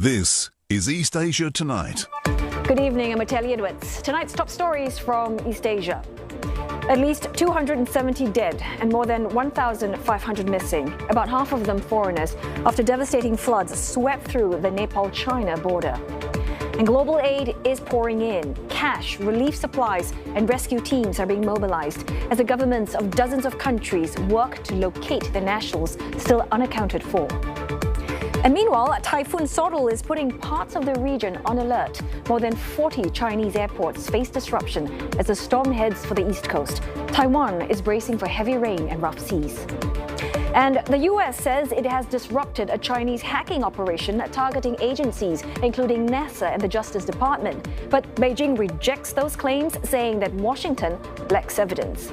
This is East Asia Tonight. Good evening, I'm Ateli Edwards. Tonight's top stories from East Asia. At least 270 dead and more than 1,500 missing, about half of them foreigners, after devastating floods swept through the Nepal-China border. And global aid is pouring in. Cash, relief supplies and rescue teams are being mobilized as the governments of dozens of countries work to locate the nationals still unaccounted for. And meanwhile, Typhoon Saudel is putting parts of the region on alert. More than 40 Chinese airports face disruption as the storm heads for the east coast. Taiwan is bracing for heavy rain and rough seas. And the U.S. says it has disrupted a Chinese hacking operation targeting agencies, including NASA and the Justice Department. But Beijing rejects those claims, saying that Washington lacks evidence.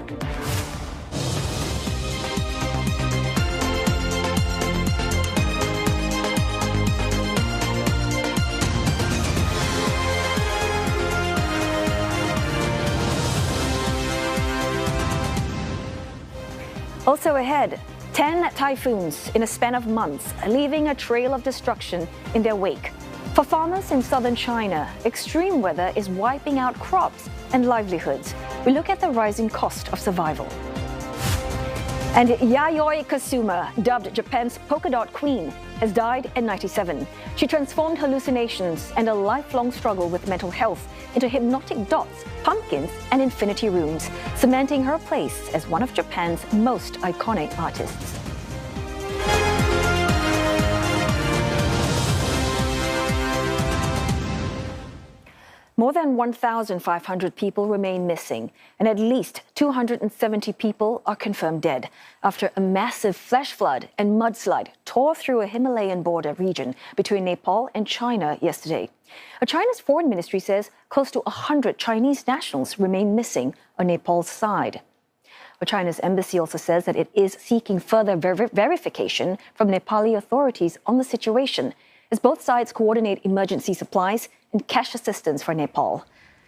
Also ahead, 10 typhoons in a span of months, leaving a trail of destruction in their wake. For farmers in southern China, extreme weather is wiping out crops and livelihoods. We look at the rising cost of survival. And Yayoi Kusuma, dubbed Japan's polka dot queen, has died at 97. She transformed hallucinations and a lifelong struggle with mental health into hypnotic dots, pumpkins and infinity runes, cementing her place as one of Japan's most iconic artists. More than 1,500 people remain missing, and at least 270 people are confirmed dead after a massive flash flood and mudslide tore through a Himalayan border region between Nepal and China yesterday. China's foreign ministry says close to 100 Chinese nationals remain missing on Nepal's side. China's embassy also says that it is seeking further verification from Nepali authorities on the situation, as both sides coordinate emergency supplies and cash assistance for Nepal.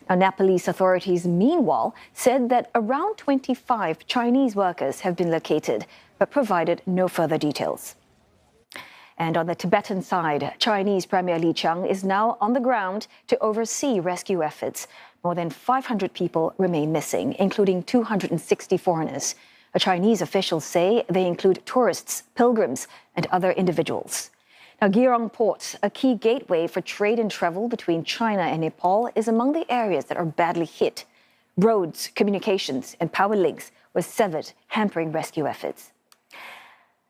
Now, Nepalese authorities, meanwhile, said that around 25 Chinese workers have been located, but provided no further details. And on the Tibetan side, Chinese Premier Li Qiang is now on the ground to oversee rescue efforts. More than 500 people remain missing, including 260 foreigners. Chinese officials say they include tourists, pilgrims, and other individuals. Now, Gyirong Port, a key gateway for trade and travel between China and Nepal, is among the areas that are badly hit. Roads, communications, and power links were severed, hampering rescue efforts.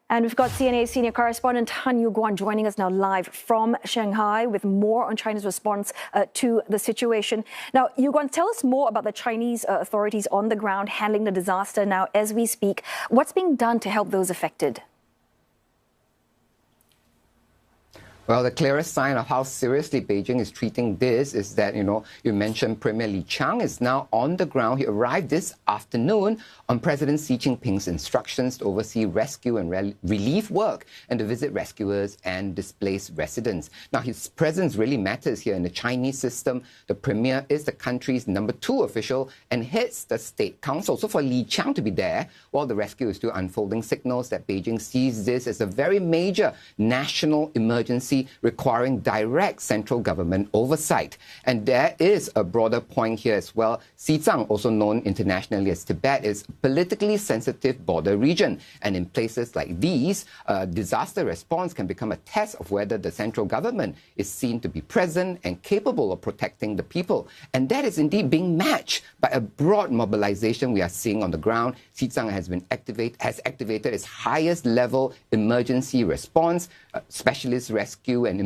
And we've got CNA senior correspondent Han Guan joining us now live from Shanghai with more on China's response to the situation. Now, Guan, tell us more about the Chinese authorities on the ground handling the disaster now as we speak. What's being done to help those affected? Well, the clearest sign of how seriously Beijing is treating this is that, you mentioned Premier Li Qiang is now on the ground. He arrived this afternoon on President Xi Jinping's instructions to oversee rescue and relief work and to visit rescuers and displaced residents. Now, his presence really matters here in the Chinese system. The Premier is the country's #2 official and heads the State Council. So for Li Qiang to be there while the rescue is still unfolding signals that Beijing sees this as a very major national emergency requiring direct central government oversight. And there is a broader point here as well. Xizang, also known internationally as Tibet, is a politically sensitive border region. And in places like these, disaster response can become a test of whether the central government is seen to be present and capable of protecting the people. And that is indeed being matched by a broad mobilization we are seeing on the ground. Xizang has activated its highest level emergency response. Specialist rescue and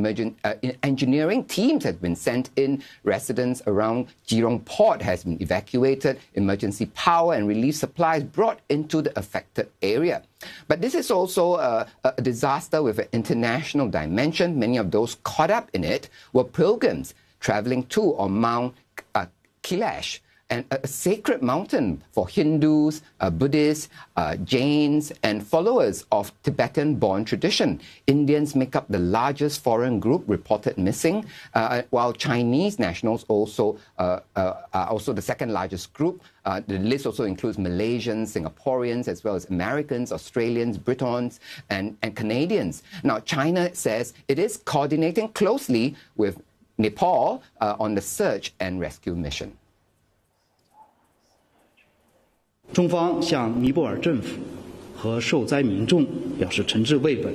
engineering teams have been sent in. Residents around Gyirong Port has been evacuated. Emergency power and relief supplies brought into the affected area. But this is also a disaster with an international dimension. Many of those caught up in it were pilgrims traveling to or Mount Kailash, and a sacred mountain for Hindus, Buddhists, Jains, and followers of Tibetan-born tradition. Indians make up the largest foreign group reported missing, while Chinese nationals are also the second largest group. The list also includes Malaysians, Singaporeans, as well as Americans, Australians, Britons, and Canadians. Now, China says it is coordinating closely with Nepal on the search and rescue mission. 中方向尼泊尔政府和受灾民众表示诚挚慰问。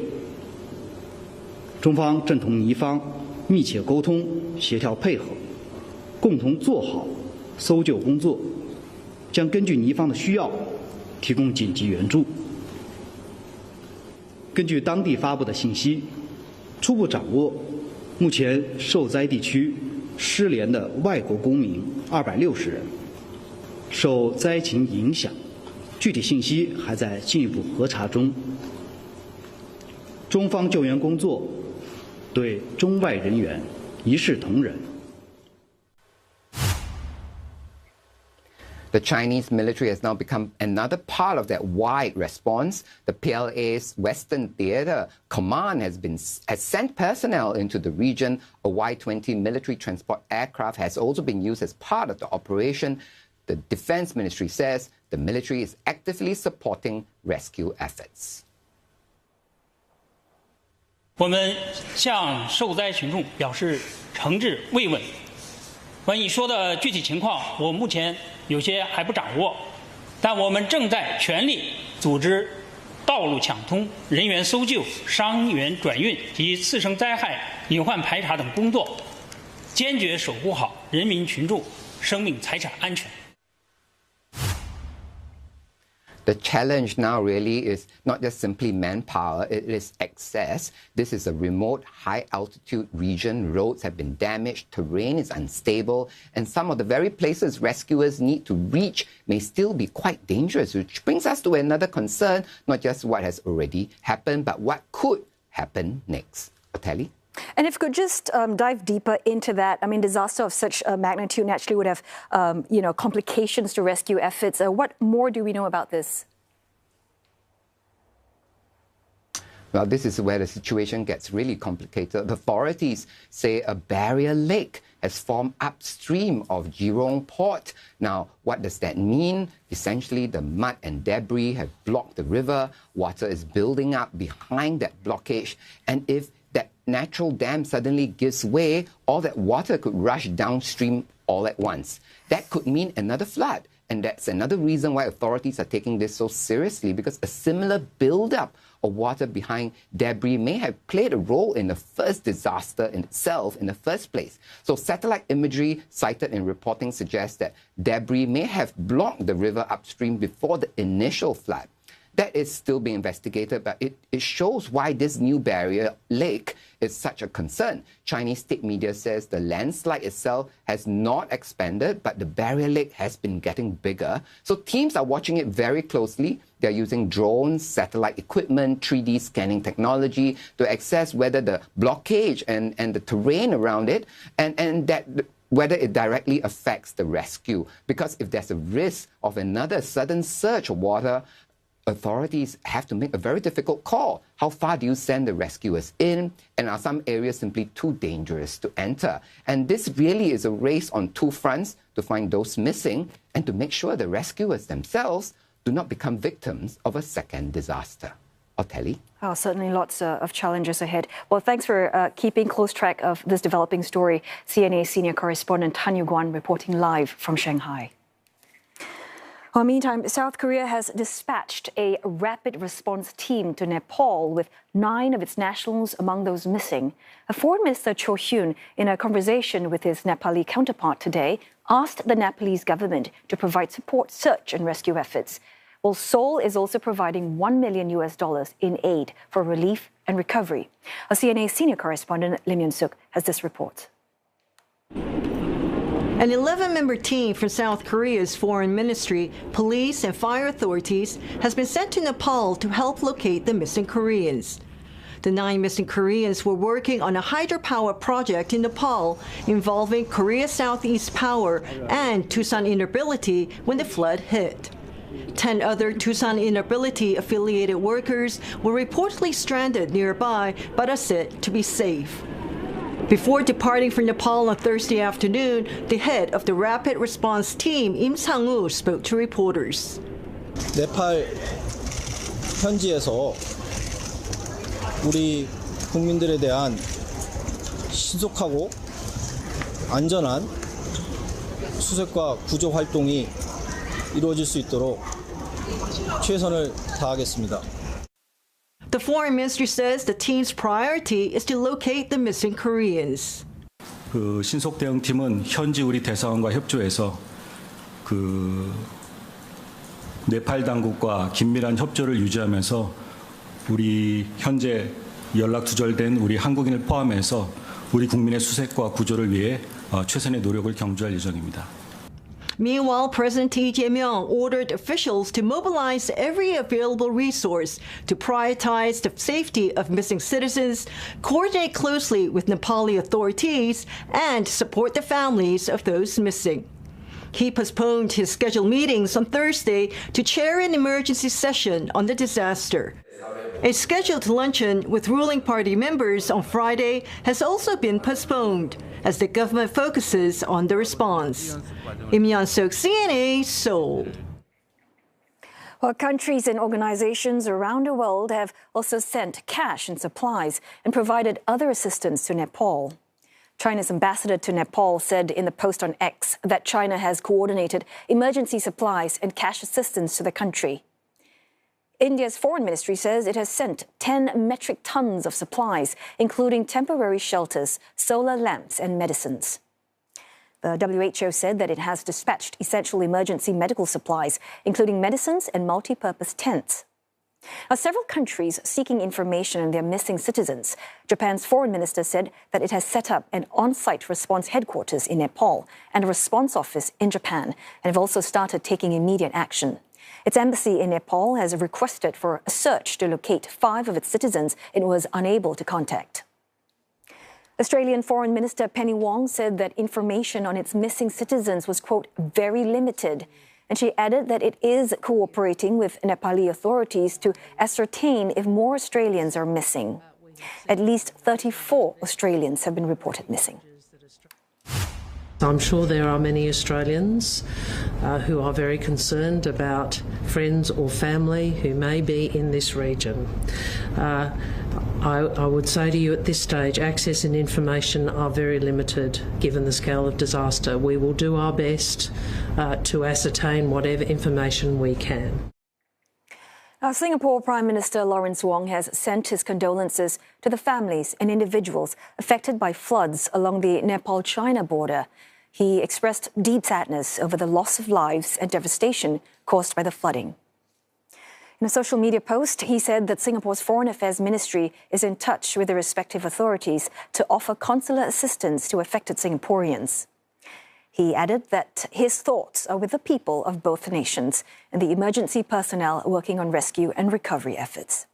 中方正同尼方密切沟通、协调配合，共同做好搜救工作，将根据尼方的需要提供紧急援助。根据当地发布的信息，初步掌握目前受灾地区失联的外国公民260人。 受灾情影响，具体信息还在进一步核查中。中方救援工作对中外人员一视同仁。 The Chinese military has now become another part of that wide response. The PLA's Western Theater Command has sent personnel into the region. A Y-20 military transport aircraft has also been used as part of the operation. The Defense Ministry says the military is actively supporting rescue efforts. 我们向受灾群众表示诚挚慰问。关于说的具体情况，我目前有些还不掌握，但我们正在全力组织道路抢通、人员搜救、伤员转运及次生灾害隐患排查等工作，坚决守护好人民群众生命财产安全。 The challenge now really is not just simply manpower, it is access. This is a remote, high-altitude region. Roads have been damaged, terrain is unstable, and some of the very places rescuers need to reach may still be quite dangerous, which brings us to another concern, not just what has already happened, but what could happen next. Otelli? And if you could just dive deeper into that, I mean, disaster of such magnitude naturally would have, complications to rescue efforts. What more do we know about this? Well, this is where the situation gets really complicated. The authorities say a barrier lake has formed upstream of Gyirong Port. Now, what does that mean? Essentially, the mud and debris have blocked the river. Water is building up behind that blockage. And if that natural dam suddenly gives way, all that water could rush downstream all at once. That could mean another flood. And that's another reason why authorities are taking this so seriously, because a similar buildup of water behind debris may have played a role in the first disaster in itself in the first place. So satellite imagery cited in reporting suggests that debris may have blocked the river upstream before the initial flood. That is still being investigated, but it shows why this new barrier lake is such a concern. Chinese state media says the landslide itself has not expanded, but the barrier lake has been getting bigger. So teams are watching it very closely. They're using drones, satellite equipment, 3D scanning technology to assess whether the blockage and the terrain around it and that whether it directly affects the rescue. Because if there's a risk of another sudden surge of water, authorities have to make a very difficult call. How far do you send the rescuers in? And are some areas simply too dangerous to enter? And this really is a race on two fronts to find those missing and to make sure the rescuers themselves do not become victims of a second disaster. Otelli? Oh, certainly lots of challenges ahead. Well, thanks for keeping close track of this developing story. CNA senior correspondent Tanya Guan reporting live from Shanghai. Well, meantime, South Korea has dispatched a rapid response team to Nepal with 9 of its nationals among those missing. Foreign Minister Cho Hyun, in a conversation with his Nepali counterpart today, asked the Nepalese government to provide support search and rescue efforts. Well, Seoul is also providing $1 million in aid for relief and recovery. Our CNA senior correspondent Lim Yun-suk has this report. An 11-member team from South Korea's foreign ministry, police, and fire authorities has been sent to Nepal to help locate the missing Koreans. The 9 missing Koreans were working on a hydropower project in Nepal involving Korea Southeast Power and Tucson Inability when the flood hit. 10 other Tucson Inability-affiliated workers were reportedly stranded nearby but are said to be safe. Before departing for Nepal on Thursday afternoon, the head of the Rapid Response Team, Im Sang-woo, spoke to reporters. 네팔 현지에서 우리 국민들에 대한 신속하고 안전한 수색과 구조 활동이 이루어질 수 있도록 최선을 다하겠습니다. The foreign ministry says the team's priority is to locate the missing Koreans. 그 신속 대응팀은 현지 우리 대사관과 협조해서 그 네팔 당국과 긴밀한 협조를 유지하면서 우리 현재 연락 두절된 우리 한국인을 포함해서 우리 국민의 수색과 구조를 위해 최선의 노력을 경주할 예정입니다. Meanwhile, President Lee Jae-myung ordered officials to mobilize every available resource to prioritize the safety of missing citizens, coordinate closely with Nepali authorities, and support the families of those missing. He postponed his scheduled meetings on Thursday to chair an emergency session on the disaster. A scheduled luncheon with ruling party members on Friday has also been postponed as the government focuses on the response. Im Yeon-seok, CNA, Seoul. Well, countries and organizations around the world have also sent cash and supplies and provided other assistance to Nepal. China's ambassador to Nepal said in the post on X that China has coordinated emergency supplies and cash assistance to the country. India's foreign ministry says it has sent 10 metric tons of supplies, including temporary shelters, solar lamps, and medicines. The WHO said that it has dispatched essential emergency medical supplies, including medicines and multi-purpose tents. Now, several countries seeking information on their missing citizens. Japan's foreign minister said that it has set up an on-site response headquarters in Nepal and a response office in Japan, and have also started taking immediate action. Its embassy in Nepal has requested for a search to locate 5 of its citizens it was unable to contact. Australian Foreign Minister Penny Wong said that information on its missing citizens was, quote, very limited. And she added that it is cooperating with Nepali authorities to ascertain if more Australians are missing. At least 34 Australians have been reported missing. I'm sure there are many Australians who are very concerned about friends or family who may be in this region. I would say to you at this stage, access and information are very limited given the scale of disaster. We will do our best to ascertain whatever information we can. Now, Singapore Prime Minister Lawrence Wong has sent his condolences to the families and individuals affected by floods along the Nepal-China border. He expressed deep sadness over the loss of lives and devastation caused by the flooding. In a social media post, he said that Singapore's Foreign Affairs Ministry is in touch with the respective authorities to offer consular assistance to affected Singaporeans. He added that his thoughts are with the people of both nations and the emergency personnel working on rescue and recovery efforts.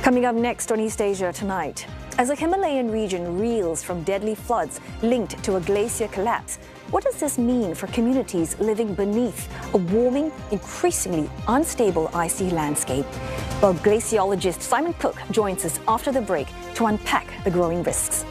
Coming up next on East Asia Tonight, as the Himalayan region reels from deadly floods linked to a glacier collapse, what does this mean for communities living beneath a warming, increasingly unstable icy landscape? Well, glaciologist Simon Cook joins us after the break to unpack the growing risks.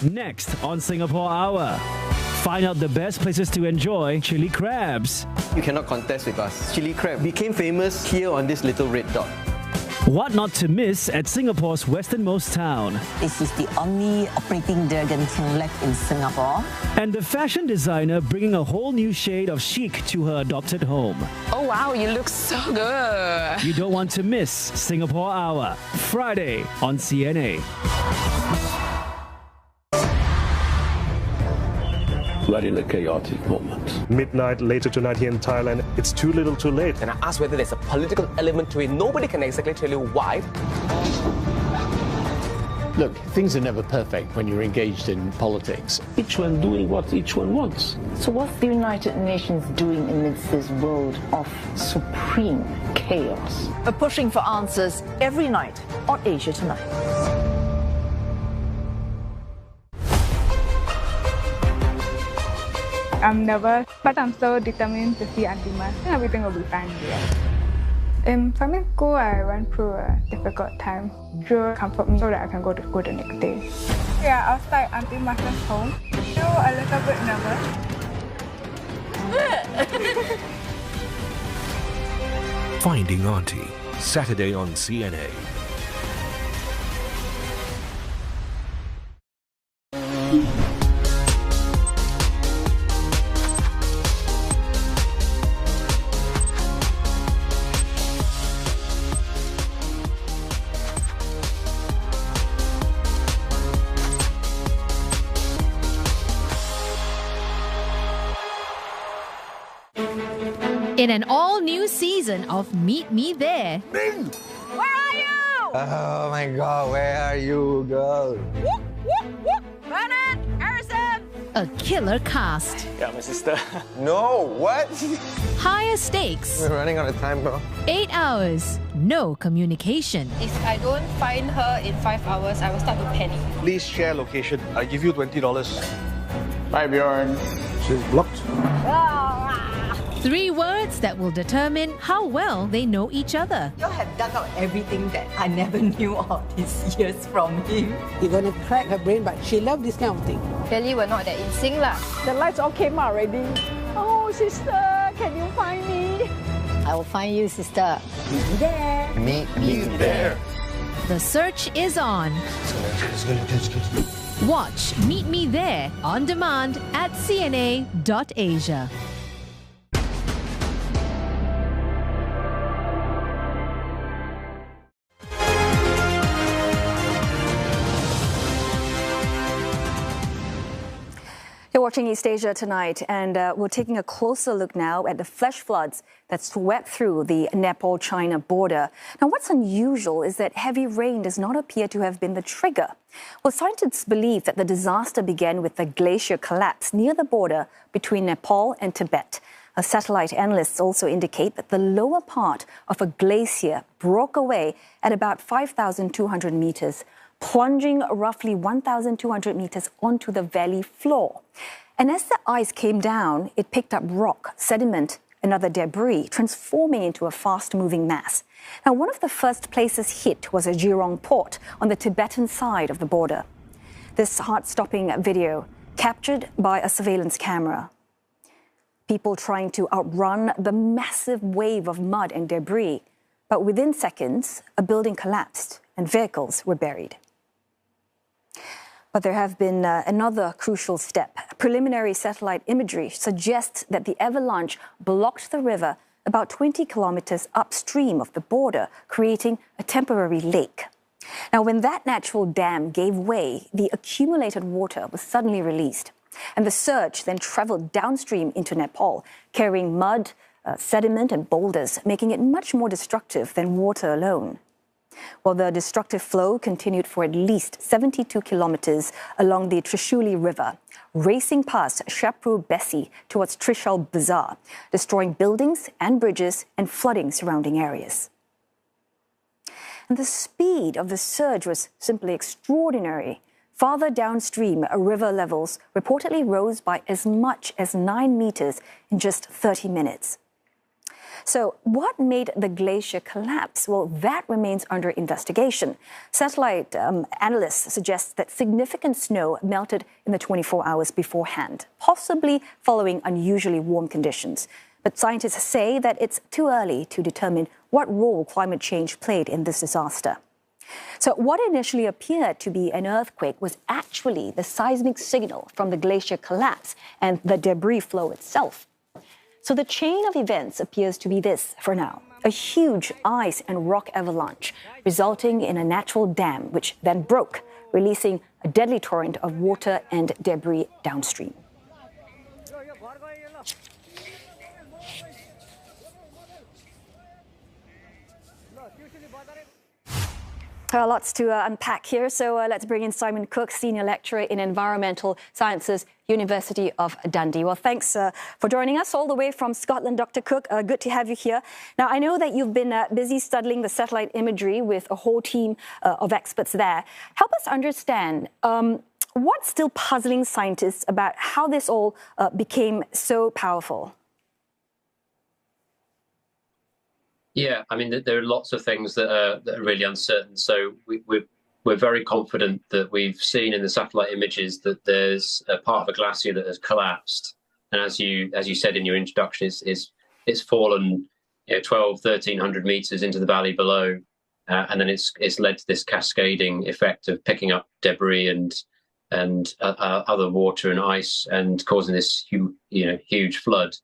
Next on Singapore Hour, find out the best places to enjoy chili crabs. You cannot contest with us. Chili crab became famous here on this little red dot. What not to miss at Singapore's westernmost town. This is the only operating Dragon King left in Singapore. And the fashion designer bringing a whole new shade of chic to her adopted home. Oh wow, you look so good. You don't want to miss Singapore Hour, Friday on CNA. Very chaotic moment. Midnight later tonight here in Thailand, it's too little too late. And I asked whether there's a political element to it. Nobody can exactly tell you why. Look, things are never perfect when you're engaged in politics. Each one doing what each one wants. So what's the United Nations doing amidst this world of supreme chaos? We're pushing for answers every night on Asia Tonight. I'm nervous, but I'm so determined to see Auntie Ma. Everything will be fine here. In primary school, I went through a difficult time. She will comfort me so that I can go to school the next day. Yeah, outside Auntie Ma's home, still a little bit nervous. Finding Auntie, Saturday on CNA. In an all-new season of Meet Me There. Where are you? Oh my God, where are you, girl? Whoop, whoop, whoop. Bernard, Harrison. A killer cast. Yeah, my sister. No, what? Higher stakes. We're running out of time, bro. 8 hours. No communication. If I don't find her in 5 hours, I will start to panic. Please share location. I give you $20. Bye, Bjorn. She's blocked. 3 words that will determine how well they know each other. You have dug out everything that I never knew all these years from him. You're going to crack her brain, but she loves this kind of thing. Clearly, we're not that in sync lah. The lights all came out already. Oh, sister, can you find me? I will find you, sister. Meet me there. Meet me there. The search is on. Watch Meet Me There on demand at cna.asia. You're watching East Asia Tonight, and we're taking a closer look now at the flash floods that swept through the Nepal-China border. Now, what's unusual is that heavy rain does not appear to have been the trigger. Well, scientists believe that the disaster began with the glacier collapse near the border between Nepal and Tibet. Satellite analysts also indicate that the lower part of a glacier broke away at about 5,200 meters, plunging roughly 1,200 meters onto the valley floor. And as the ice came down, it picked up rock, sediment, and other debris, transforming into a fast-moving mass. Now, one of the first places hit was a Gyirong Port on the Tibetan side of the border. This heart-stopping video captured by a surveillance camera. People trying to outrun the massive wave of mud and debris. But within seconds, a building collapsed and vehicles were buried. But there have been another crucial step. Preliminary satellite imagery suggests that the avalanche blocked the river about 20 kilometers upstream of the border, creating a temporary lake. Now, when that natural dam gave way, the accumulated water was suddenly released. And the surge then traveled downstream into Nepal, carrying mud, sediment and boulders, making it much more destructive than water alone. Well, the destructive flow continued for at least 72 kilometers along the Trishuli River, racing past Shapru Besi towards Trishul Bazaar, destroying buildings and bridges and flooding surrounding areas. And the speed of the surge was simply extraordinary. Farther downstream, river levels reportedly rose by as much as 9 meters in just 30 minutes. So what made the glacier collapse? Well, that remains under investigation. Satellite analysts suggest that significant snow melted in the 24 hours beforehand, possibly following unusually warm conditions. But scientists say that it's too early to determine what role climate change played in this disaster. So what initially appeared to be an earthquake was actually the seismic signal from the glacier collapse and the debris flow itself. So the chain of events appears to be this for now: a huge ice and rock avalanche, resulting in a natural dam, which then broke, releasing a deadly torrent of water and debris downstream. Lots to unpack here. So let's bring in Simon Cook, Senior Lecturer in Environmental Sciences, University of Dundee. Well, thanks for joining us all the way from Scotland, Dr. Cook. Good to have you here. Now, I know that you've been busy studying the satellite imagery with a whole team of experts there. Help us understand what's still puzzling scientists about how this all became so powerful. Yeah, I mean, there are lots of things that are really uncertain. So we're very confident that we've seen in the satellite images that there's a part of a glacier that has collapsed, and as you said in your introduction, it's fallen 1,200-1,300 meters into the valley below, and then it's led to this cascading effect of picking up debris and other water and ice and causing this huge flood.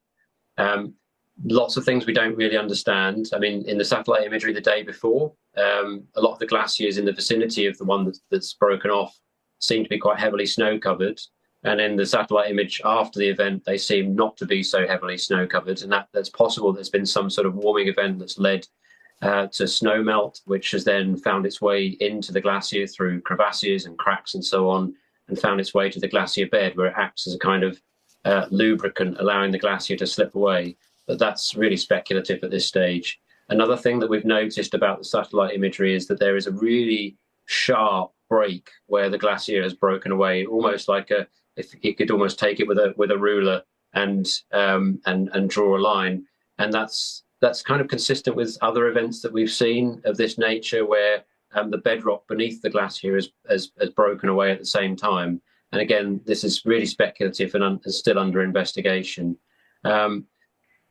Lots of things we don't really understand. I mean, in the satellite imagery the day before, a lot of the glaciers in the vicinity of the one that's broken off seem to be quite heavily snow-covered. And in the satellite image after the event, they seem not to be so heavily snow-covered. And that's possible. There's been some sort of warming event that's led to snow melt, which has then found its way into the glacier through crevasses and cracks and so on, and found its way to the glacier bed, where it acts as a kind of lubricant, allowing the glacier to slip away. But that's really speculative at this stage. Another thing that we've noticed about the satellite imagery is that there is a really sharp break where the glacier has broken away, almost like if you could almost take it with a ruler and draw a line. And that's kind of consistent with other events that we've seen of this nature, where the bedrock beneath the glacier has broken away at the same time. And again, this is really speculative and still under investigation.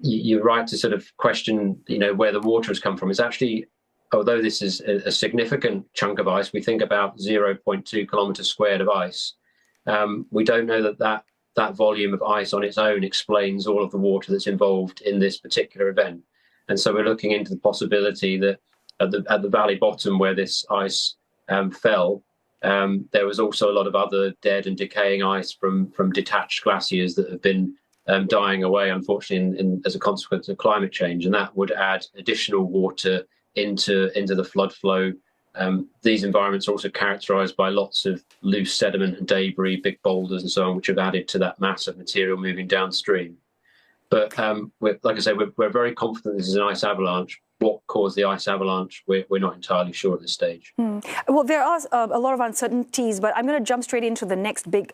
You're right to sort of question, where the water has come from. It's actually, although this is a significant chunk of ice, we think about 0.2 kilometers squared of ice. We don't know that volume of ice on its own explains all of the water that's involved in this particular event. And so we're looking into the possibility that at the valley bottom where this ice fell, there was also a lot of other dead and decaying ice from detached glaciers that have been dying away, unfortunately, as a consequence of climate change, and that would add additional water into the flood flow. These environments are also characterized by lots of loose sediment and debris, big boulders and so on, which have added to that mass of material moving downstream. But like I say, we're very confident this is an ice avalanche. What caused the ice avalanche, we're not entirely sure at this stage. Well, there are a lot of uncertainties, but I'm going to jump straight into the next big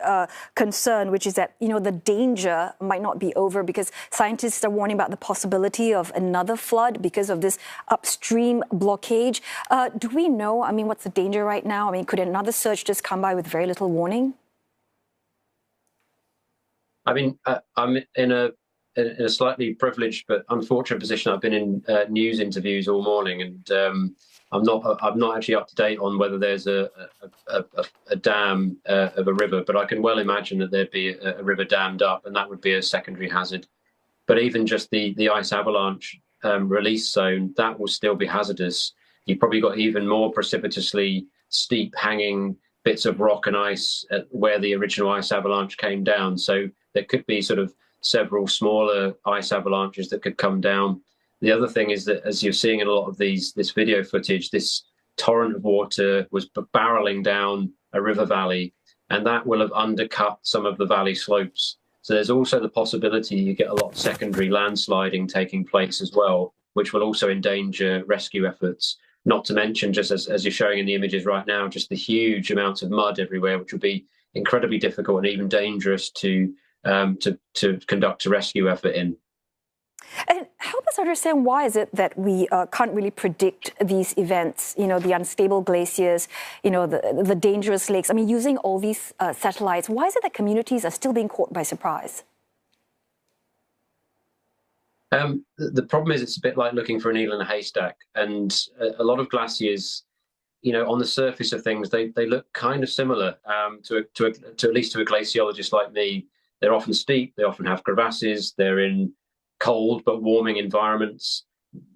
concern, which is that, the danger might not be over, because scientists are warning about the possibility of another flood because of this upstream blockage. Do we know, what's the danger right now? Could another surge just come by with very little warning? I'm in a slightly privileged but unfortunate position. I've been in news interviews all morning, and I'm not actually up to date on whether there's a dam of a river, but I can well imagine that there'd be a river dammed up, and that would be a secondary hazard. But even just the ice avalanche release zone, that will still be hazardous. You've probably got even more precipitously steep hanging bits of rock and ice where the original ice avalanche came down. So there could be sort of several smaller ice avalanches that could come down. The other thing is that, as you're seeing in a lot of this video footage, this torrent of water was barreling down a river valley, and that will have undercut some of the valley slopes. So there's also the possibility you get a lot of secondary landsliding taking place as well, which will also endanger rescue efforts. Not to mention, just as you're showing in the images right now, just the huge amounts of mud everywhere, which will be incredibly difficult and even dangerous to conduct a rescue effort in. And help us understand, why is it that we can't really predict these events, the unstable glaciers, the dangerous lakes? Using all these satellites, why is it that communities are still being caught by surprise? The problem is, it's a bit like looking for a needle in a haystack, and a lot of glaciers, on the surface of things, they look kind of similar to at least to a glaciologist like me. They're often steep, they often have crevasses, they're in cold but warming environments.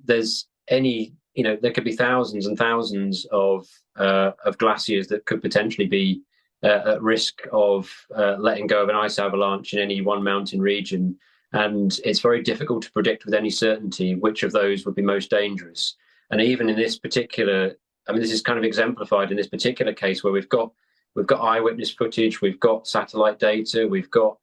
There could be thousands and thousands of glaciers that could potentially be at risk of letting go of an ice avalanche in any one mountain region. And it's very difficult to predict with any certainty which of those would be most dangerous. And even in this particular I mean, this is kind of exemplified in this particular case where we've got eyewitness footage, we've got satellite data, we've got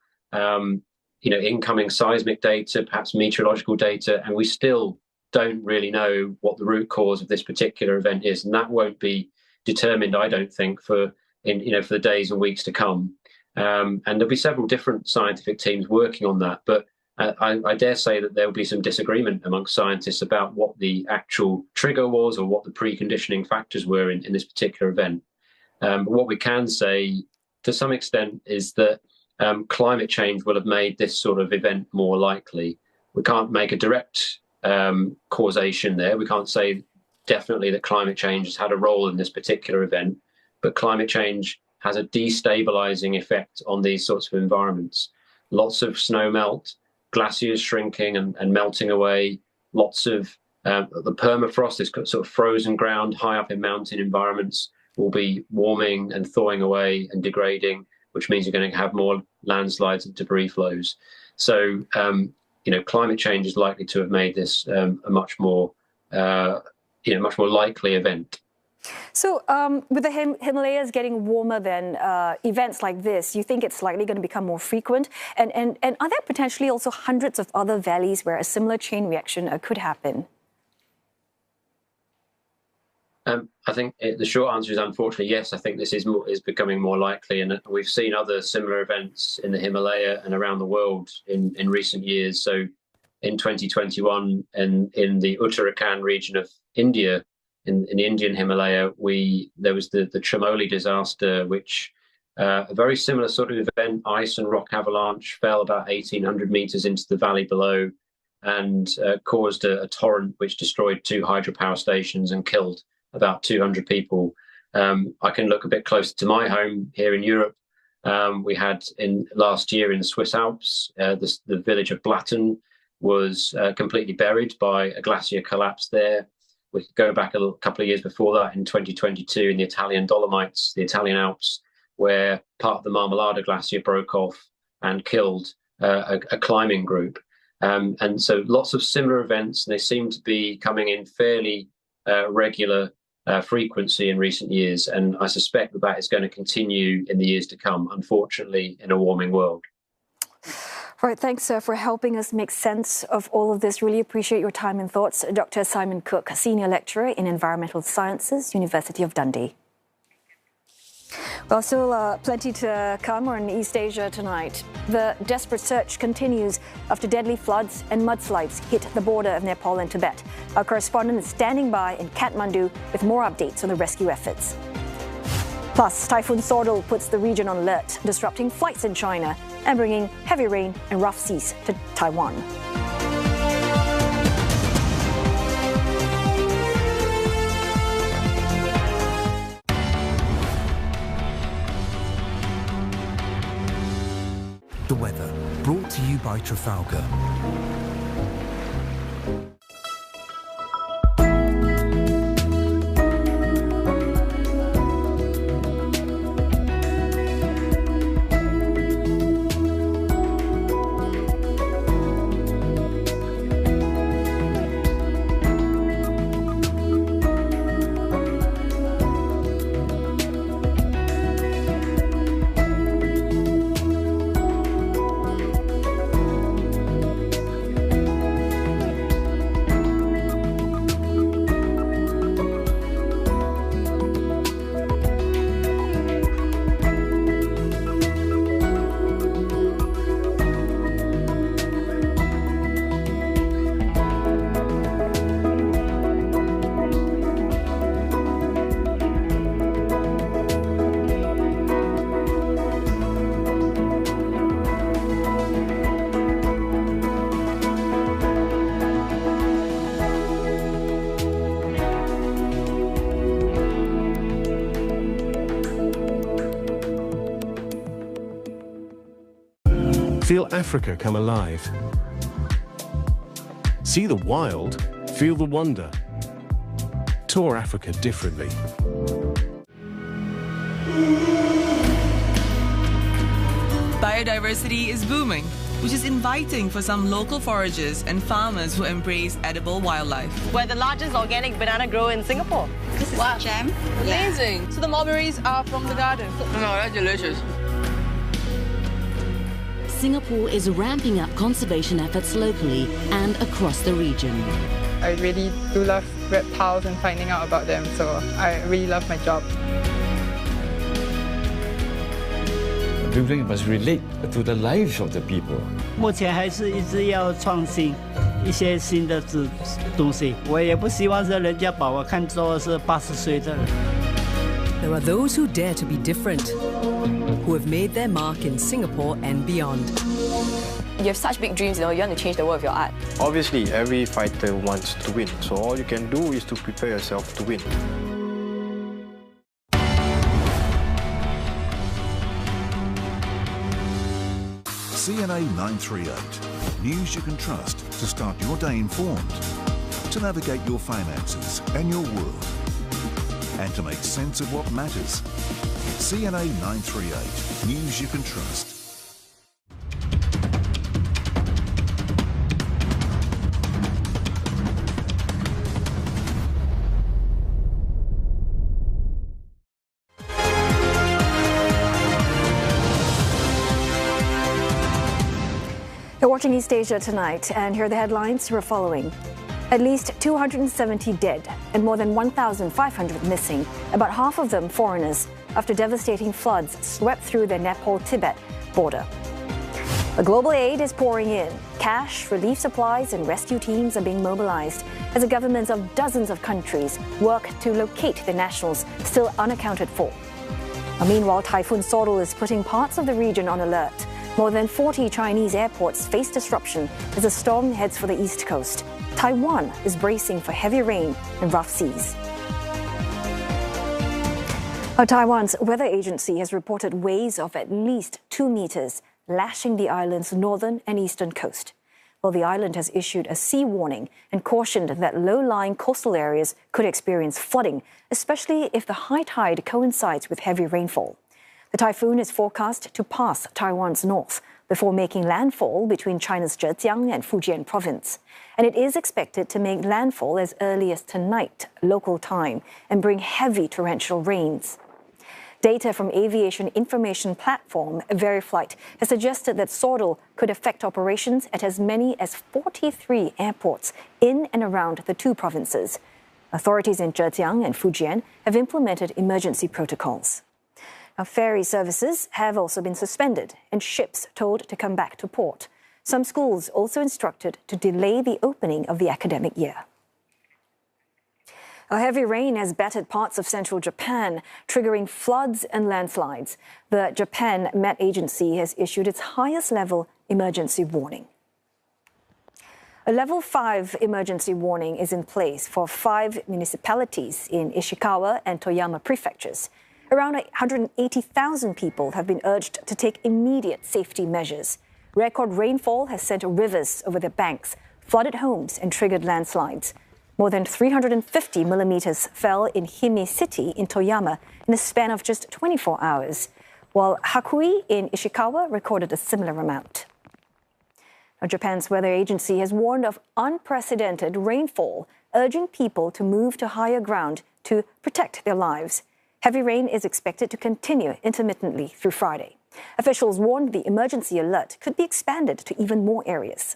incoming seismic data, perhaps meteorological data, and we still don't really know what the root cause of this particular event is, and that won't be determined, I don't think, for the days and weeks to come. And there'll be several different scientific teams working on that, but I dare say that there'll be some disagreement amongst scientists about what the actual trigger was or what the preconditioning factors were in this particular event. But what we can say to some extent is that climate change will have made this sort of event more likely. We can't make a direct causation there. We can't say definitely that climate change has had a role in this particular event, but climate change has a destabilizing effect on these sorts of environments. Lots of snow melt, glaciers shrinking and melting away, lots of the permafrost, this sort of frozen ground high up in mountain environments, will be warming and thawing away and degrading, which means you're going to have more landslides and debris flows. So, climate change is likely to have made this a much more likely event. So with the Himalayas getting warmer, then events like this, you think it's likely going to become more frequent? And are there potentially also hundreds of other valleys where a similar chain reaction could happen? I think the short answer is unfortunately yes. I think this is becoming more likely, and we've seen other similar events in the Himalaya and around the world in recent years. So in 2021, and in the Uttarakhand region of India, in the Indian Himalaya, there was the Chamoli disaster, which a very similar sort of event, ice and rock avalanche, fell about 1,800 meters into the valley below and caused a torrent which destroyed 2 hydropower stations and killed about 200 people. I can look a bit closer to my home here in Europe. We had last year in the Swiss Alps, the village of Blatten was completely buried by a glacier collapse there. We could go back a couple of years before that in 2022 in the Italian Dolomites, the Italian Alps, where part of the Marmolada Glacier broke off and killed a climbing group. And so lots of similar events, and they seem to be coming in fairly regular frequency in recent years. And I suspect that is going to continue in the years to come, unfortunately, in a warming world. All right, thanks for helping us make sense of all of this. Really appreciate your time and thoughts. Dr. Simon Cook, Senior Lecturer in Environmental Sciences, University of Dundee. Well, still plenty to come on East Asia tonight. The desperate search continues after deadly floods and mudslides hit the border of Nepal and Tibet. Our correspondent is standing by in Kathmandu with more updates on the rescue efforts. Plus, Typhoon Saudel puts the region on alert, disrupting flights in China and bringing heavy rain and rough seas to Taiwan. The weather, brought to you by Trafalgar. Feel Africa come alive. See the wild, feel the wonder. Tour Africa differently. Biodiversity is booming, which is inviting for some local foragers and farmers who embrace edible wildlife. We're the largest organic banana grower in Singapore. This is jam. Amazing. Yeah. So the mulberries are from the garden. No, that's delicious. Singapore is ramping up conservation efforts locally and across the region. I really do love reptiles and finding out about them, so I really love my job. The building must relate to the lives of the people. 目前还是一直要创新一些新的东西，我也不希望是人家把我看作是80岁的人。 There are those who dare to be different, who have made their mark in Singapore and beyond. You have such big dreams, you want to change the world with your art. Obviously, every fighter wants to win, so all you can do is to prepare yourself to win. CNA 938. News you can trust to start your day informed, to navigate your finances and your world, and to make sense of what matters. CNA 938. News you can trust. You're watching East Asia Tonight, and here are the headlines we're following. At least 270 dead and more than 1,500 missing, about half of them foreigners, after devastating floods swept through the Nepal-Tibet border. A global aid is pouring in. Cash, relief supplies and rescue teams are being mobilized as the governments of dozens of countries work to locate the nationals still unaccounted for. Meanwhile, Typhoon Saudel is putting parts of the region on alert. More than 40 Chinese airports face disruption as the storm heads for the east coast. Taiwan is bracing for heavy rain and rough seas. Taiwan's weather agency has reported waves of at least 2 meters lashing the island's northern and eastern coast. Well, the island has issued a sea warning and cautioned that low-lying coastal areas could experience flooding, especially if the high tide coincides with heavy rainfall. The typhoon is forecast to pass Taiwan's north before making landfall between China's Zhejiang and Fujian province. And it is expected to make landfall as early as tonight, local time, and bring heavy torrential rains. Data from aviation information platform Veriflight has suggested that Saudel could affect operations at as many as 43 airports in and around the two provinces. Authorities in Zhejiang and Fujian have implemented emergency protocols. Now, ferry services have also been suspended and ships told to come back to port. Some schools also instructed to delay the opening of the academic year. A heavy rain has battered parts of central Japan, triggering floods and landslides. The Japan Met Agency has issued its highest level emergency warning. A level 5 emergency warning is in place for 5 municipalities in Ishikawa and Toyama prefectures. Around 180,000 people have been urged to take immediate safety measures. Record rainfall has sent rivers over their banks, flooded homes and triggered landslides. More than 350 millimeters fell in Hime City in Toyama in a span of just 24 hours, while Hakui in Ishikawa recorded a similar amount. Now, Japan's weather agency has warned of unprecedented rainfall, urging people to move to higher ground to protect their lives. Heavy rain is expected to continue intermittently through Friday. Officials warned the emergency alert could be expanded to even more areas.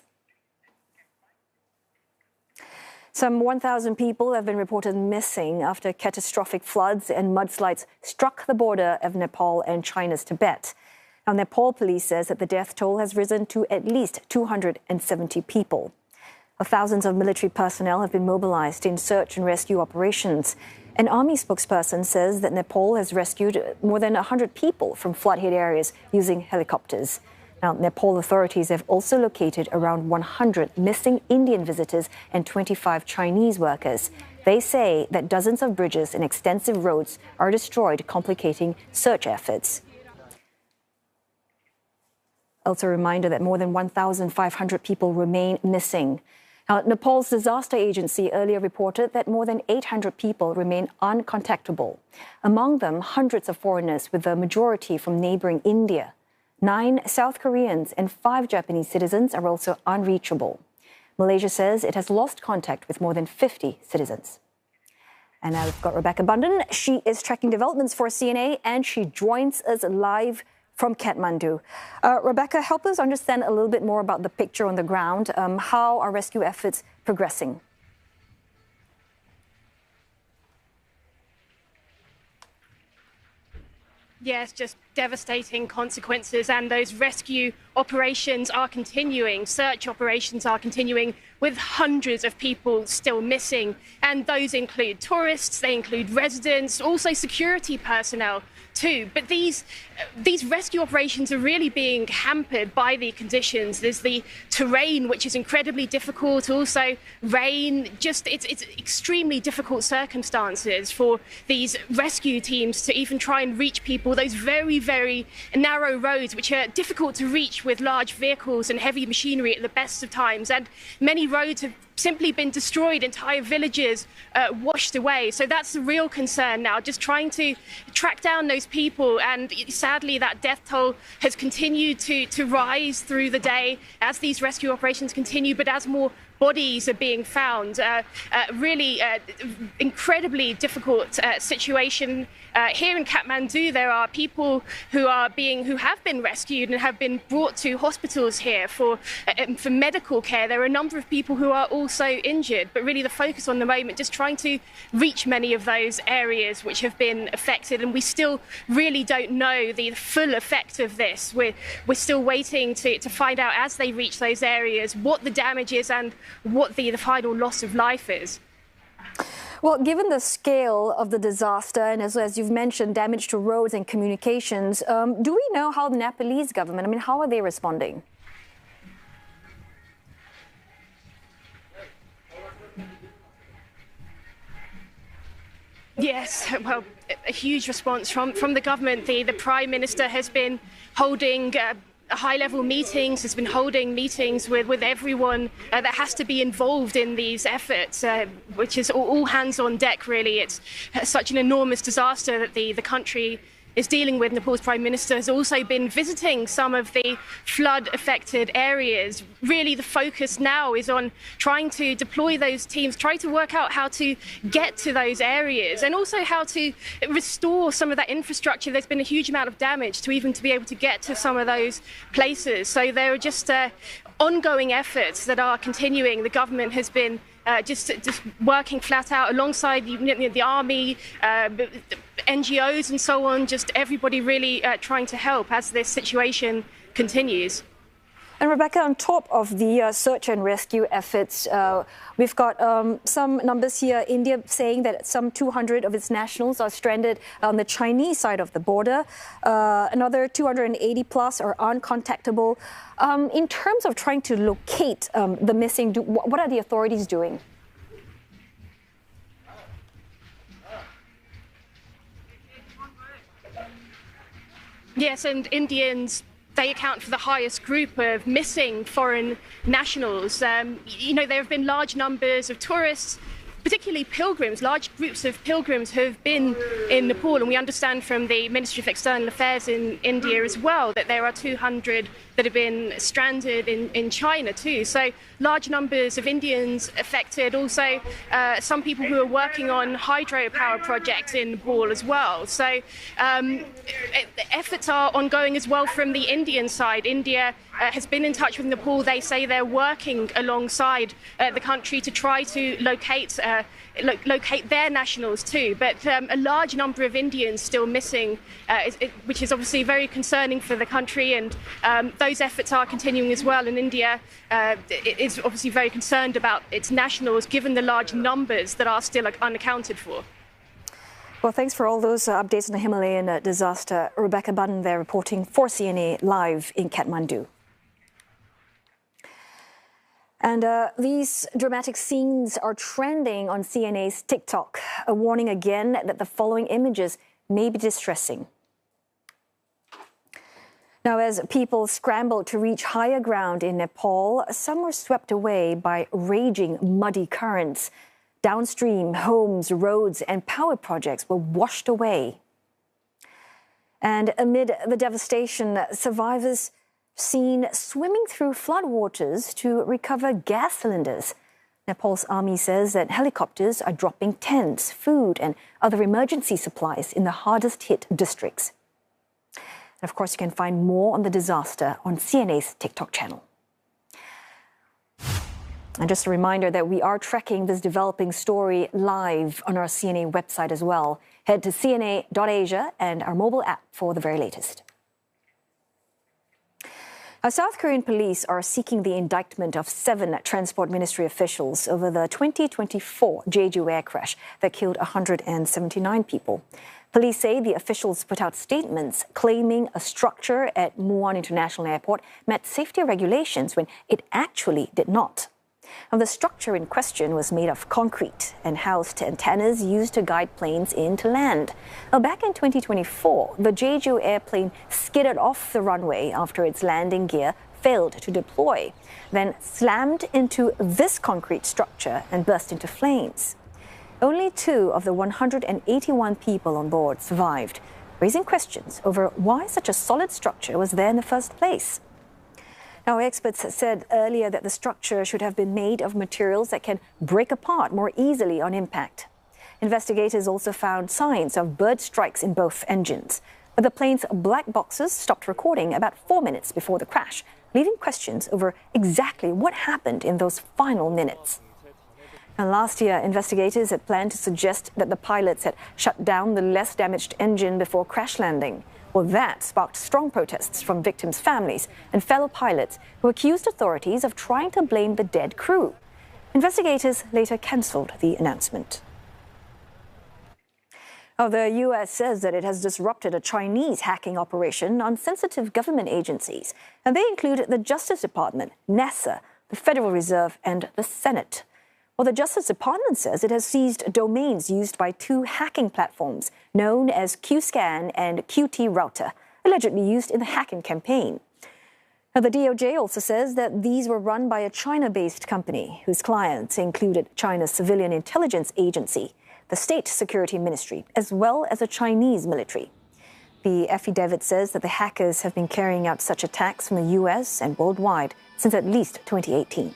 Some 1,000 people have been reported missing after catastrophic floods and mudslides struck the border of Nepal and China's Tibet. Now, Nepal police says that the death toll has risen to at least 270 people. Thousands of military personnel have been mobilized in search and rescue operations. An army spokesperson says that Nepal has rescued more than 100 people from flood-hit areas using helicopters. Now, Nepal authorities have also located around 100 missing Indian visitors and 25 Chinese workers. They say that dozens of bridges and extensive roads are destroyed, complicating search efforts. Also a reminder that more than 1,500 people remain missing. Now, Nepal's disaster agency earlier reported that more than 800 people remain uncontactable. Among them, hundreds of foreigners, with the majority from neighboring India. 9 South Koreans and 5 Japanese citizens are also unreachable. Malaysia says it has lost contact with more than 50 citizens. And now we've got Rebecca Bundhun. She is tracking developments for CNA and she joins us live from Kathmandu. Rebecca, help us understand a little bit more about the picture on the ground. How are rescue efforts progressing? Yes, just devastating consequences, and those rescue operations are continuing. Search operations are continuing with hundreds of people still missing. And those include tourists, they include residents, also security personnel too. But these rescue operations are really being hampered by the conditions. There's the terrain, which is incredibly difficult, also rain, it's extremely difficult circumstances for these rescue teams to even try and reach people, those very, very narrow roads, which are difficult to reach with large vehicles and heavy machinery at the best of times. And many roads have simply been destroyed, entire villages washed away. So that's the real concern now, just trying to track down those people. And sadly, that death toll has continued to rise through the day as these rescue operations continue, but as more bodies are being found. Really incredibly difficult situation. Here in Kathmandu, there are people who have been rescued and have been brought to hospitals here for medical care. There are a number of people who are also injured, but really the focus on the moment just trying to reach many of those areas which have been affected, and we still really don't know the full effect of this. We're still waiting to find out as they reach those areas what the damage is and what the final loss of life is. Well, given the scale of the disaster and as you've mentioned, damage to roads and communications, do we know how the Nepalese government, how are they responding? Yes, well, a huge response from the government. The Prime Minister has been holding high-level meetings, has been holding meetings with everyone that has to be involved in these efforts, which is all hands on deck, really. It's such an enormous disaster that the country is dealing with. Nepal's Prime Minister has also been visiting some of the flood-affected areas. Really, the focus now is on trying to deploy those teams, try to work out how to get to those areas and also how to restore some of that infrastructure. There's been a huge amount of damage to be able to get to some of those places. So there are just ongoing efforts that are continuing. The government has been just working flat out alongside the army, NGOs and so on, just everybody really trying to help as this situation continues. And Rebecca, on top of the search and rescue efforts, we've got some numbers here. India saying that some 200 of its nationals are stranded on the Chinese side of the border. Another 280 plus are uncontactable. In terms of trying to locate the missing, what are the authorities doing? Yes, and Indians, they account for the highest group of missing foreign nationals. There have been large numbers of tourists, particularly pilgrims. Large groups of pilgrims have been in Nepal, and we understand from the Ministry of External Affairs in India as well that there are 200 that have been stranded in China too. So large numbers of Indians affected. Also, some people who are working on hydropower projects in Nepal as well. So efforts are ongoing as well from the Indian side. India has been in touch with Nepal. They say they're working alongside the country to try to locate their nationals too. But a large number of Indians still missing, which is obviously very concerning for the country. And those efforts are continuing as well. And India is obviously very concerned about its nationals, given the large numbers that are still unaccounted for. Well, thanks for all those updates on the Himalayan disaster. Rebecca Bundhun there reporting for CNA live in Kathmandu. And these dramatic scenes are trending on CNA's TikTok, a warning again that the following images may be distressing. Now, as people scrambled to reach higher ground in Nepal, some were swept away by raging muddy currents. Downstream, homes, roads and power projects were washed away. And amid the devastation, survivors seen swimming through floodwaters to recover gas cylinders. Nepal's army says that helicopters are dropping tents, food and other emergency supplies in the hardest hit districts. And of course, you can find more on the disaster on CNA's TikTok channel. And just a reminder that we are tracking this developing story live on our CNA website as well. Head to cna.asia and our mobile app for the very latest. Now, South Korean police are seeking the indictment of 7 Transport Ministry officials over the 2024 Jeju Air crash that killed 179 people. Police say the officials put out statements claiming a structure at Guan International Airport met safety regulations when it actually did not. Now, the structure in question was made of concrete and housed antennas used to guide planes in to land. Now, back in 2024, the Jeju airplane skidded off the runway after its landing gear failed to deploy, then slammed into this concrete structure and burst into flames. Only 2 of the 181 people on board survived, raising questions over why such a solid structure was there in the first place. Now, experts said earlier that the structure should have been made of materials that can break apart more easily on impact. Investigators also found signs of bird strikes in both engines, but the plane's black boxes stopped recording about 4 minutes before the crash, leaving questions over exactly what happened in those final minutes. And last year, investigators had planned to suggest that the pilots had shut down the less damaged engine before crash landing. Well, that sparked strong protests from victims' families and fellow pilots who accused authorities of trying to blame the dead crew. Investigators later cancelled the announcement. Now, the U.S. says that it has disrupted a Chinese hacking operation on sensitive government agencies, and they include the Justice Department, NASA, the Federal Reserve, and the Senate. Well, the Justice Department says it has seized domains used by 2 hacking platforms known as QScan and QT Router, allegedly used in the hacking campaign. Now, the DOJ also says that these were run by a China-based company whose clients included China's Civilian Intelligence Agency, the State Security Ministry, as well as a Chinese military. The affidavit says that the hackers have been carrying out such attacks from the U.S. and worldwide since at least 2018.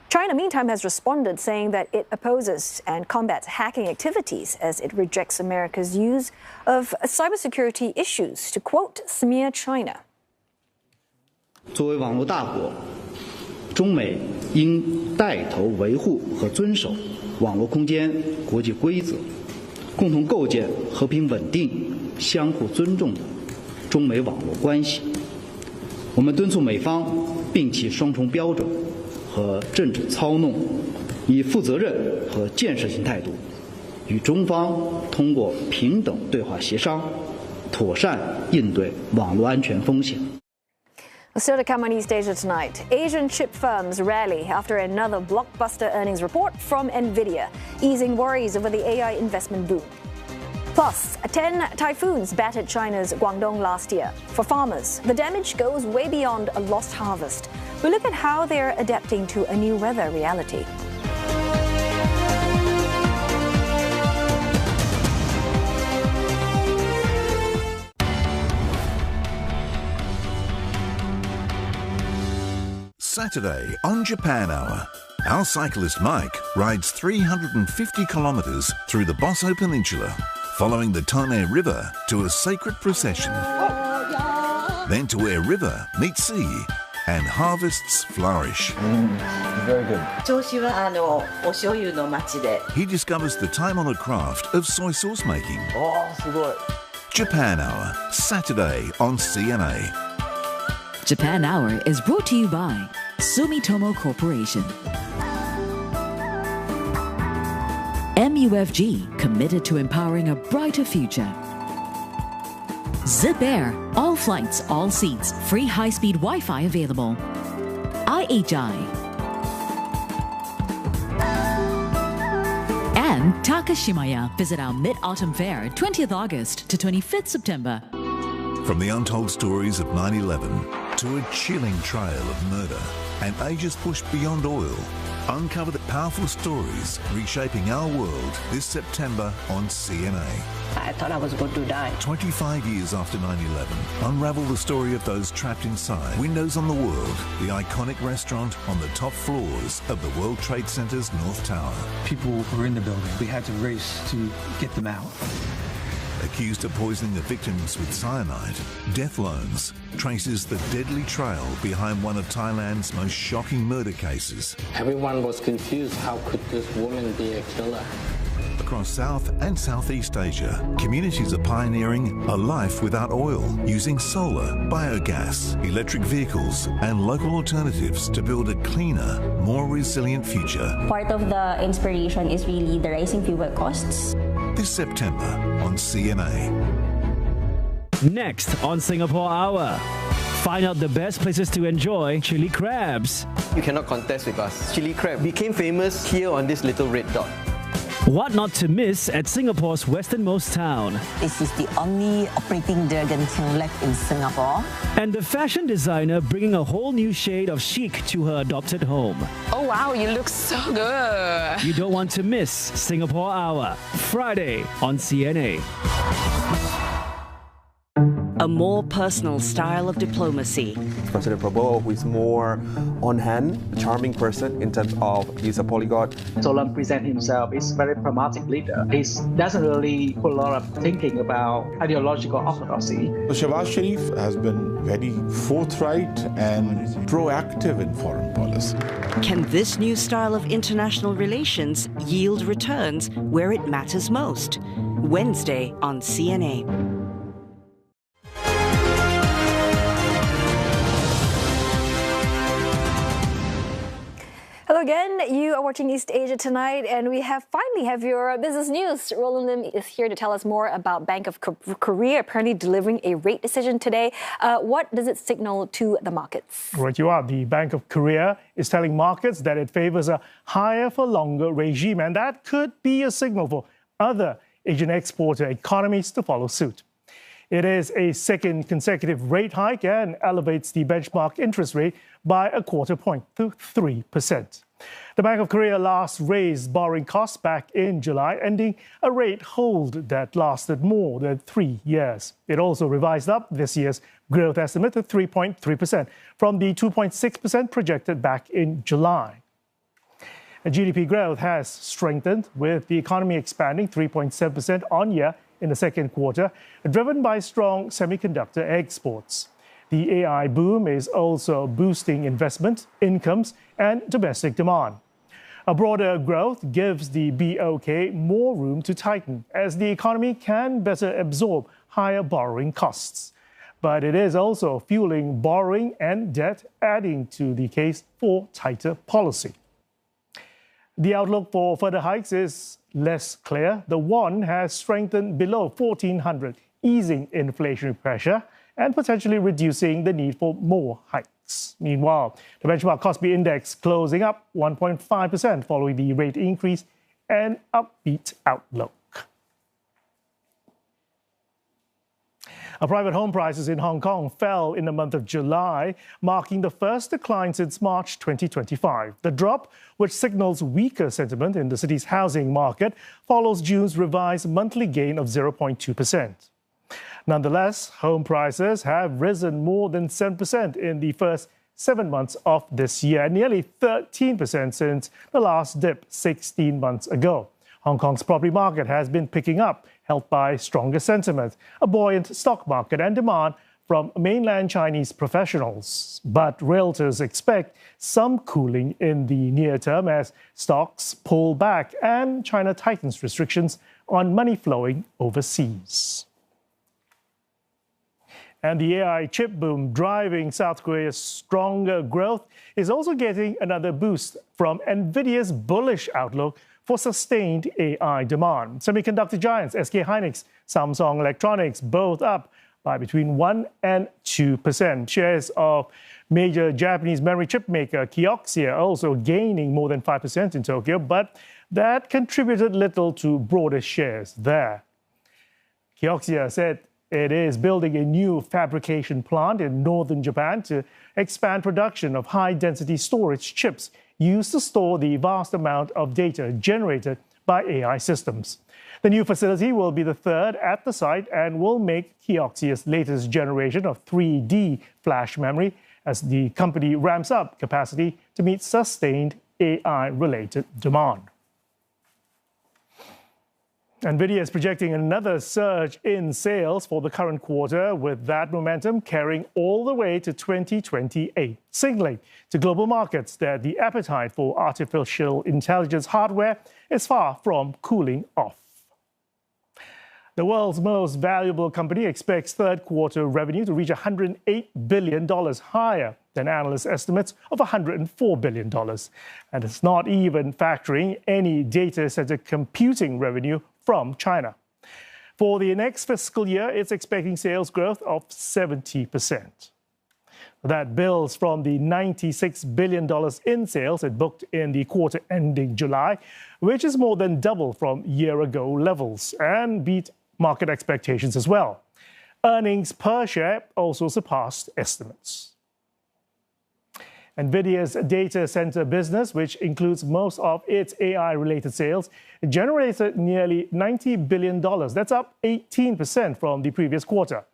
China, meantime, has responded, saying that it opposes and combats hacking activities as it rejects America's use of cybersecurity issues to, quote, smear China. 作为网络大国，中美应带头维护和遵守网络空间国际规则，共同构建和平稳定、相互尊重的中美网络关系。我们敦促美方摒弃双重标准和政治操弄，以负责任和建设性态度，与中方通过平等对话协商，妥善应对网络安全风险。 Still to come on East Asia tonight, Asian chip firms rally after another blockbuster earnings report from Nvidia, easing worries over the AI investment boom. Plus, 10 typhoons battered China's Guangdong last year. For farmers, the damage goes way beyond a lost harvest. We look at how they're adapting to a new weather reality. Saturday on Japan Hour, our cyclist Mike rides 350 kilometres through the Bosso Peninsula, following the Tone River to a sacred procession. Then to where river meets sea and harvests flourish. Very good. He discovers the time-honoured craft of soy sauce making. Japan Hour, Saturday on CNA. Japan Hour is brought to you by Sumitomo Corporation. MUFG, committed to empowering a brighter future. Zip Air, all flights, all seats, free high-speed Wi-Fi available. IHI. And Takashimaya. Visit our Mid-Autumn Fair, 20th August to 25th September. From the untold stories of 9/11 to a chilling trail of murder and Asia's push beyond oil. Uncover the powerful stories reshaping our world this September on CNA. I thought I was going to die. 25 years after 9/11, unravel the story of those trapped inside. Windows on the World, the iconic restaurant on the top floors of the World Trade Center's North Tower. People were in the building. We had to race to get them out. Accused of poisoning the victims with cyanide, Death Loans traces the deadly trail behind one of Thailand's most shocking murder cases. Everyone was confused. How could this woman be a killer? Across South and Southeast Asia, communities are pioneering a life without oil, using solar, biogas, electric vehicles and local alternatives to build a cleaner, more resilient future. Part of the inspiration is really the rising fuel costs. This September on CNA. Next on Singapore Hour, find out the best places to enjoy chili crabs. You cannot contest with us. Chili crab became famous here on this little red dot. What not to miss at Singapore's westernmost town. This is the only operating Dragon King left in Singapore. And the fashion designer bringing a whole new shade of chic to her adopted home. Oh wow, you look so good. You don't want to miss Singapore Hour, Friday on CNA. A more personal style of diplomacy. President Prabowo, who is more on-hand, a charming person in terms of he's a polyglot. Solan presents himself as a very pragmatic leader. He doesn't really put a lot of thinking about ideological orthodoxy. Shehbaz Sharif has been very forthright and proactive in foreign policy. Can this new style of international relations yield returns where it matters most? Wednesday on CNA. Hello again, you are watching East Asia Tonight, and we finally have your business news. Roland Lim is here to tell us more about Bank of Korea apparently delivering a rate decision today. What does it signal to the markets? Right, you are. The Bank of Korea is telling markets that it favors a higher for longer regime, and that could be a signal for other Asian exporter economies to follow suit. It is a second consecutive rate hike and elevates the benchmark interest rate by a quarter point to 3%. The Bank of Korea last raised borrowing costs back in July, ending a rate hold that lasted more than 3 years. It also revised up this year's growth estimate to 3.3% from the 2.6% projected back in July. GDP growth has strengthened, with the economy expanding 3.7% on year in the second quarter, driven by strong semiconductor exports. The AI boom is also boosting investment, incomes, and domestic demand. A broader growth gives the BOK more room to tighten, as the economy can better absorb higher borrowing costs. But it is also fueling borrowing and debt, adding to the case for tighter policy. The outlook for further hikes is less clear. The won has strengthened below 1,400, easing inflationary pressure and potentially reducing the need for more hikes. Meanwhile, the benchmark Kospi index closing up 1.5% following the rate increase and upbeat outlook. Private home prices in Hong Kong fell in the month of July, marking the first decline since March 2025. The drop, which signals weaker sentiment in the city's housing market, follows June's revised monthly gain of 0.2%. Nonetheless, home prices have risen more than 7% in the first 7 months of this year, nearly 13% since the last dip 16 months ago. Hong Kong's property market has been picking up, helped by stronger sentiment, a buoyant stock market, and demand from mainland Chinese professionals. But realtors expect some cooling in the near term as stocks pull back and China tightens restrictions on money flowing overseas. And the AI chip boom driving South Korea's stronger growth is also getting another boost from NVIDIA's bullish outlook for sustained AI demand. Semiconductor giants SK Hynix, Samsung Electronics, both up by between 1% and 2%. Shares of major Japanese memory chip maker Kioxia also gaining more than 5% in Tokyo, but that contributed little to broader shares there. Kioxia said It is building a new fabrication plant in northern Japan to expand production of high-density storage chips used to store the vast amount of data generated by AI systems. The new facility will be the third at the site and will make Kioxia's latest generation of 3D flash memory as the company ramps up capacity to meet sustained AI-related demand. NVIDIA is projecting another surge in sales for the current quarter, with that momentum carrying all the way to 2028, signaling to global markets that the appetite for artificial intelligence hardware is far from cooling off. The world's most valuable company expects third-quarter revenue to reach $108 billion, higher than analyst estimates of $104 billion. And it's not even factoring any data center computing revenue from China. For the next fiscal year, it's expecting sales growth of 70%. That builds from the $96 billion in sales it booked in the quarter ending July, which is more than double from year-ago levels and beat market expectations as well. Earnings per share also surpassed estimates. NVIDIA's data center business, which includes most of its AI-related sales, generated nearly $90 billion. That's up 18% from the previous quarter.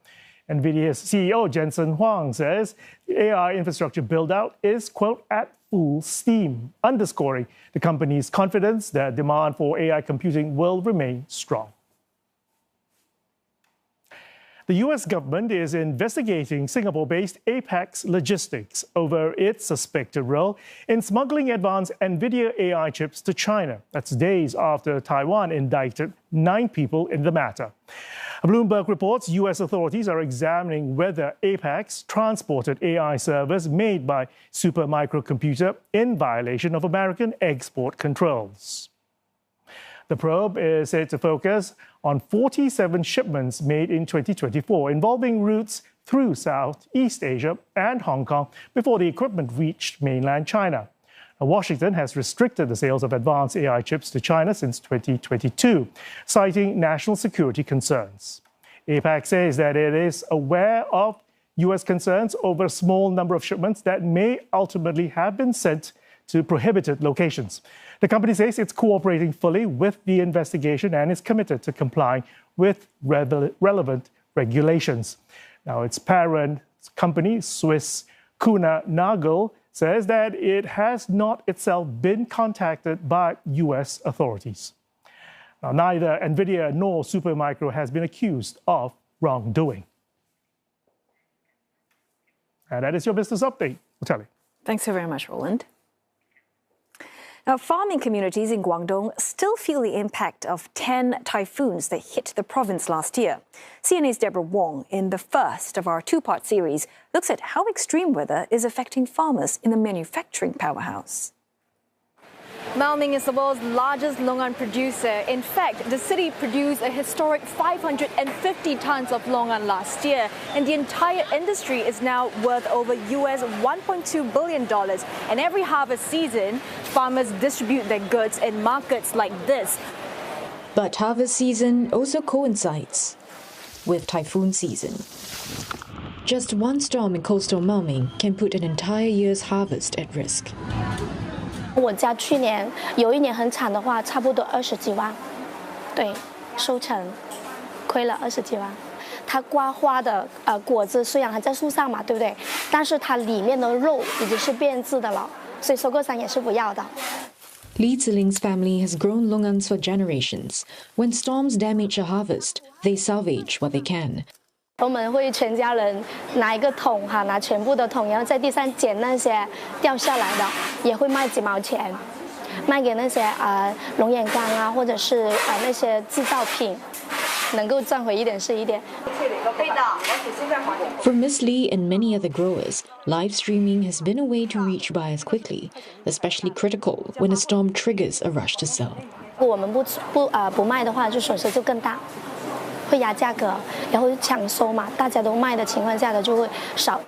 NVIDIA's CEO Jensen Huang says the AI infrastructure build-out is, quote, at full steam, underscoring the company's confidence that demand for AI computing will remain strong. The U.S. government is investigating Singapore-based Apex Logistics over its suspected role in smuggling advanced NVIDIA AI chips to China. That's days after Taiwan indicted 9 people in the matter. Bloomberg reports U.S. authorities are examining whether Apex transported AI servers made by Supermicro in violation of American export controls. The probe is said to focus on 47 shipments made in 2024 involving routes through Southeast Asia and Hong Kong before the equipment reached mainland China. Now, Washington has restricted the sales of advanced AI chips to China since 2022, citing national security concerns. APAC says that it is aware of U.S. concerns over a small number of shipments that may ultimately have been sent to prohibited locations. The company says it's cooperating fully with the investigation and is committed to complying with relevant regulations. Now, its parent company, Swiss Kuehne+Nagel, says that it has not itself been contacted by U.S. authorities. Now, neither NVIDIA nor Supermicro has been accused of wrongdoing. And that is your business update. Natalie. Thanks so very much, Roland. Now, farming communities in Guangdong still feel the impact of 10 typhoons that hit the province last year. CNA's Deborah Wong, in the first of our two-part series, looks at how extreme weather is affecting farmers in the manufacturing powerhouse. Maoming is the world's largest longan producer. In fact, the city produced a historic 550 tons of longan last year, and the entire industry is now worth over US $1.2 billion. And every harvest season, farmers distribute their goods in markets like this. But harvest season also coincides with typhoon season. Just one storm in coastal Maoming can put an entire year's harvest at risk. 我家去年有一年很惨的话，差不多20几万，对，收成亏了20几万。它刮花的果子虽然还在树上嘛，对不对？但是它里面的肉已经是变质的了，所以收购商也是不要的。 Li Ziling's family has grown longans for generations. When storms damage a harvest, they salvage what they can. 我们会全家人拿一个桶哈，拿全部的桶，然后在地上捡那些掉下来的，也会卖几毛钱，卖给那些龙眼干啊，或者是那些制造品，能够赚回一点是一点。For Miss Li and many other growers, live streaming has been a way to reach buyers quickly, especially critical when a storm triggers a rush to sell. 我们不卖的话，就损失就更大。 会压价格，然后抢收嘛，大家都卖的情况下的就会少。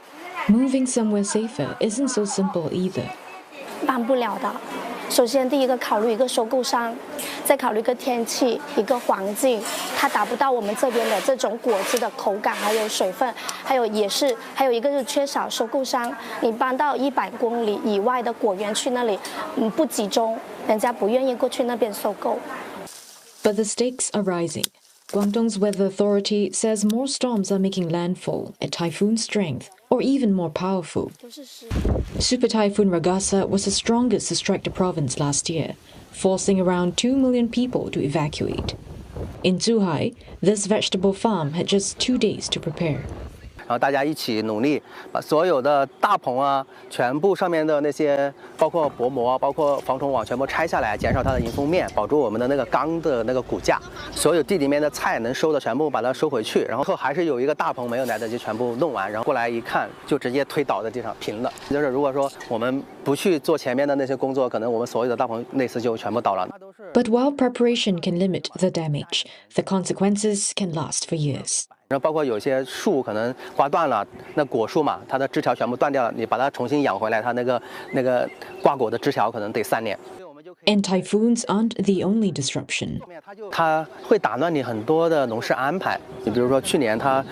Moving somewhere safer isn't so simple either. 办不了的，首先第一个考虑一个收购商，再考虑一个天气、一个环境，它达不到我们这边的这种果汁的口感，还有水分，还有一个是缺少收购商。你搬到100公里以外的果园去那里，不集中，人家不愿意过去那边收购。But the stakes are rising. Guangdong's weather authority says more storms are making landfall at typhoon strength or even more powerful. Super Typhoon Ragasa was the strongest to strike the province last year, forcing around 2 million people to evacuate. In Zhuhai, this vegetable farm had just 2 days to prepare. 然后大家一起努力，把所有的大棚啊，全部上面的那些，包括薄膜、包括防虫网，全部拆下来，减少它的迎风面，保住我们的那个缸的那个骨架。所有地里面的菜能收的全部把它收回去，然后还是有一个大棚没有来得及全部弄完，然后过来一看，就直接推倒在地上平了。就是如果说我们不去做前面的那些工作，可能我们所有的大棚类似就全部倒了。But while preparation can limit the damage, the consequences can last for years. 然后包括有些树可能刮断了，那果树嘛，它的枝条全部断掉了，你把它重新养回来，它那个挂果的枝条可能得3年。And typhoons aren't the only disruption. 它会打乱你很多的农事安排。你比如说去年它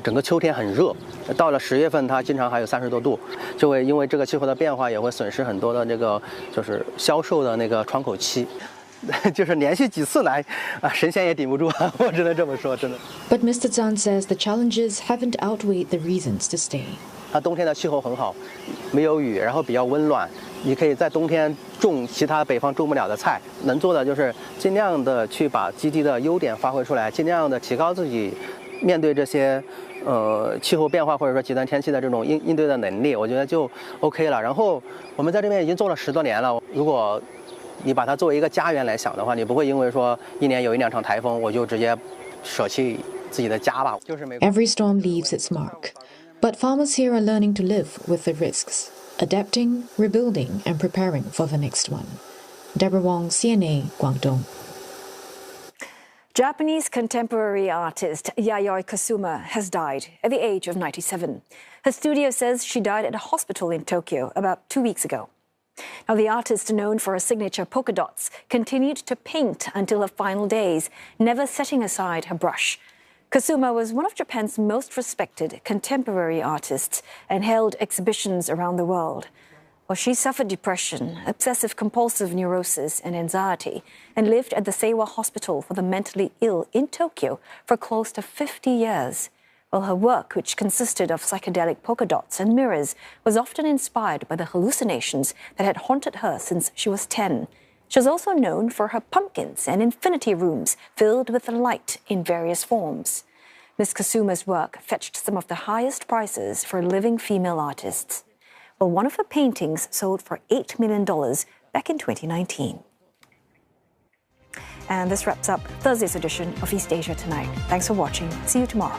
整个秋天很热，到了10月份它经常还有30多度，就会因为这个气候的变化也会损失很多的那个就是销售的那个窗口期。就是连续几次来啊，神仙也顶不住啊！我只能这么说，真的。But Mr. Zhang says the challenges haven't outweighed the reasons to stay. 它冬天的气候很好，没有雨，然后比较温暖，你可以在冬天种其他北方种不了的菜。能做的就是尽量的去把基地的优点发挥出来，尽量的提高自己面对这些气候变化或者说极端天气的这种应对的能力，我觉得就 OK 了。然后我们在这边已经做了10多年了，如果你把它作为一个家园来想的话，你不会因为说1年有1-2场台风，我就直接舍弃自己的家吧。就是没。Every storm leaves its mark, but farmers here are learning to live with the risks, adapting, rebuilding, and preparing for the next one. Deborah Wong, CNA, Guangdong. Japanese contemporary artist Yayoi Kusuma has died at the age of 97. Her studio says she died at a hospital in Tokyo about 2 weeks ago. Now, the artist, known for her signature polka dots, continued to paint until her final days, never setting aside her brush. Kusuma was one of Japan's most respected contemporary artists and held exhibitions around the world. Well, she suffered depression, obsessive-compulsive neurosis and anxiety, and lived at the Seiwa Hospital for the Mentally Ill in Tokyo for close to 50 years. Well, her work, which consisted of psychedelic polka dots and mirrors, was often inspired by the hallucinations that had haunted her since she was 10. She was also known for her pumpkins and infinity rooms filled with light in various forms. Ms. Kusuma's work fetched some of the highest prices for living female artists. Well, one of her paintings sold for $8 million back in 2019. And this wraps up Thursday's edition of East Asia Tonight. Thanks for watching. See you tomorrow.